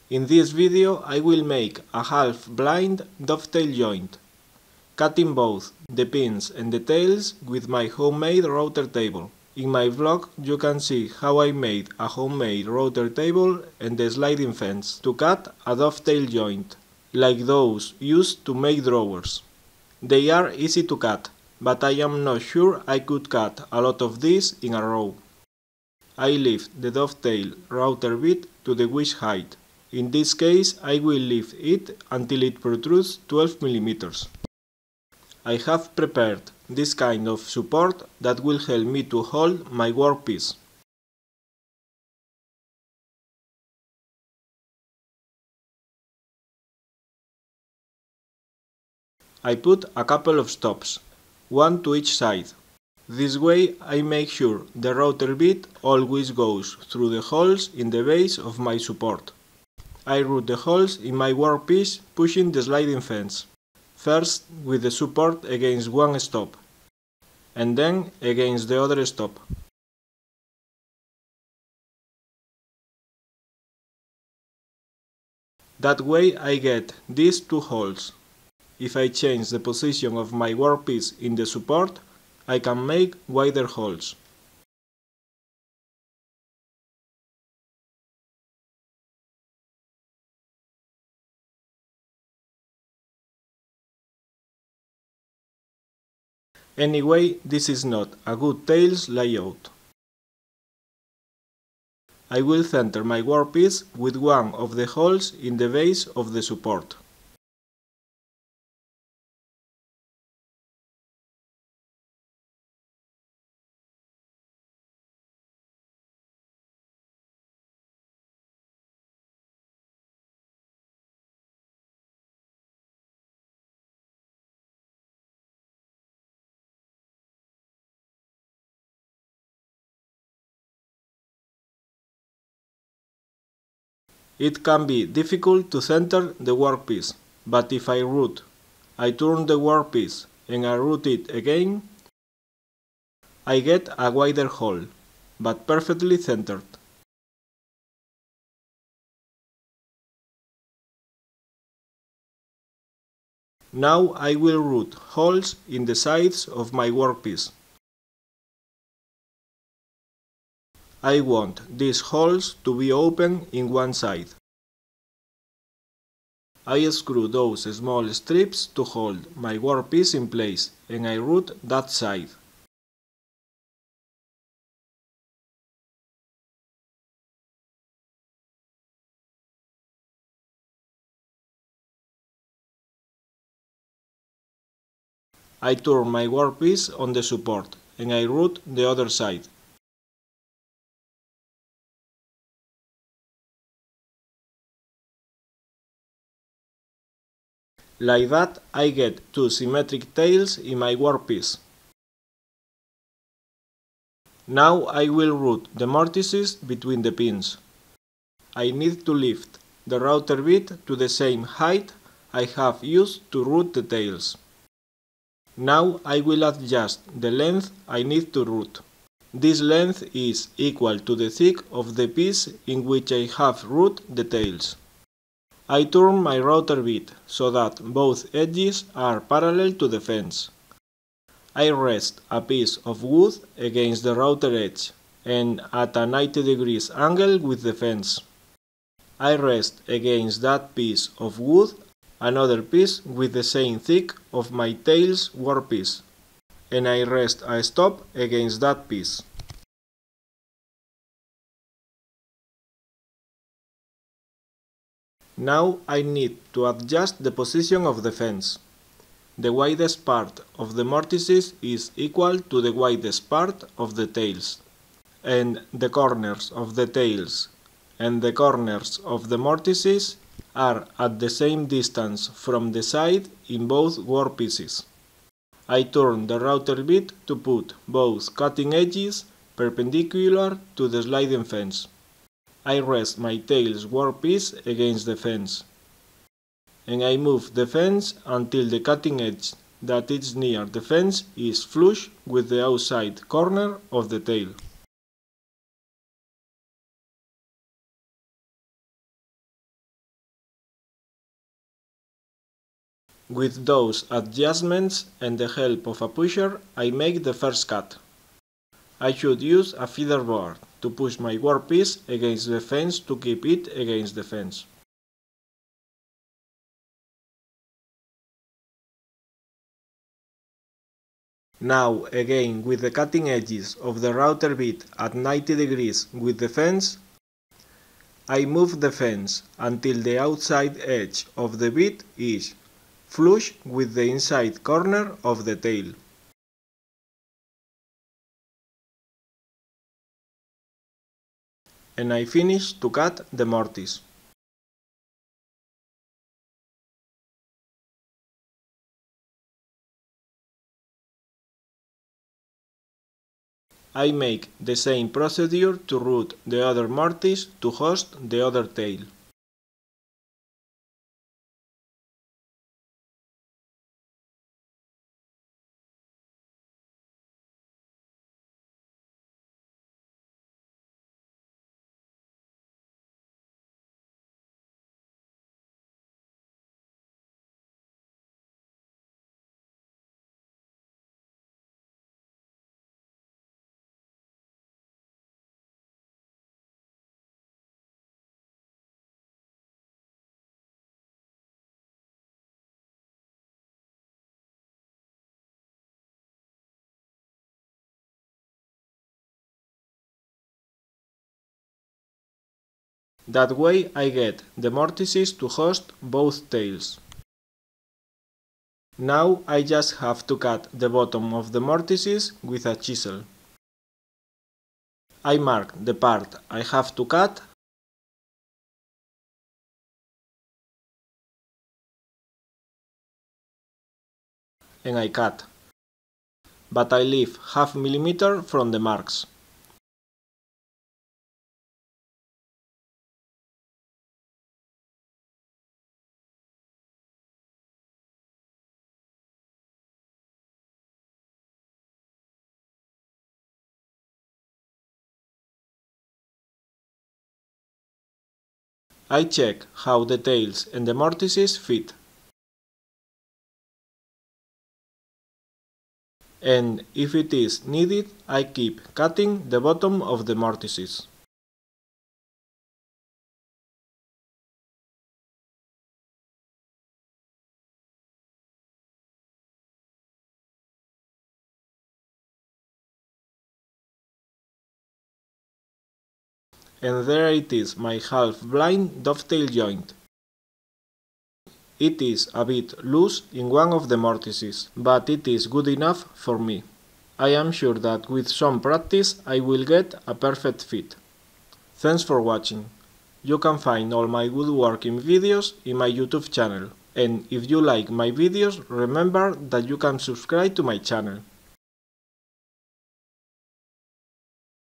In this video I will make a half-blind dovetail joint, cutting both the pins and the tails with my homemade router table. In my vlog you can see how I made a homemade router table and the sliding fence to cut a dovetail joint, like those used to make drawers. They are easy to cut, but I am not sure I could cut a lot of these in a row. I lift the dovetail router bit to the wish height. In this case I will lift it until it protrudes 12 mm. I have prepared this kind of support that will help me to hold my workpiece. I put a couple of stops, one to each side. This way I make sure the router bit always goes through the holes in the base of my support. I route the holes in my workpiece pushing the sliding fence, first with the support against one stop, and then against the other stop. That way I get these two holes. If I change the position of my workpiece in the support, I can make wider holes. Anyway, this is not a good tails layout. I will center my workpiece with one of the holes in the base of the support. It can be difficult to center the workpiece, but if I route, I turn the workpiece and I route it again, I get a wider hole, but perfectly centered. Now I will route holes in the sides of my workpiece. I want these holes to be open in one side. I screw those small strips to hold my workpiece in place and I route that side. I turn my workpiece on the support and I route the other side. Like that I get two symmetric tails in my workpiece. Now I will route the mortises between the pins. I need to lift the router bit to the same height I have used to route the tails. Now I will adjust the length I need to route. This length is equal to the thick of the piece in which I have routed the tails. I turn my router bit so that both edges are parallel to the fence. I rest a piece of wood against the router edge and at a 90 degrees angle with the fence. I rest against that piece of wood another piece with the same thick of my tails workpiece, and I rest a stop against that piece. Now I need to adjust the position of the fence. The widest part of the mortises is equal to the widest part of the tails, and the corners of the tails and the corners of the mortises are at the same distance from the side in both workpieces. I turn the router bit to put both cutting edges perpendicular to the sliding fence. I rest my tails workpiece against the fence, and I move the fence until the cutting edge that is near the fence is flush with the outside corner of the tail. With those adjustments and the help of a pusher, I make the first cut. I should use a feeder board to push my workpiece against the fence to keep it against the fence. Now, again with the cutting edges of the router bit at 90 degrees with the fence, I move the fence until the outside edge of the bit is flush with the inside corner of the tail. And I finish to cut the mortise. I make the same procedure to route the other mortise to host the other tail. That way I get the mortises to host both tails. Now I just have to cut the bottom of the mortises with a chisel. I mark the part I have to cut and I cut, but I leave half millimeter from the marks. I check how the tails and the mortises fit. And if it is needed, I keep cutting the bottom of the mortises. And there it is, my half-blind dovetail joint. It is a bit loose in one of the mortises, but it is good enough for me. I am sure that with some practice I will get a perfect fit. Thanks for watching. You can find all my woodworking videos in my YouTube channel. And if you like my videos, remember that you can subscribe to my channel.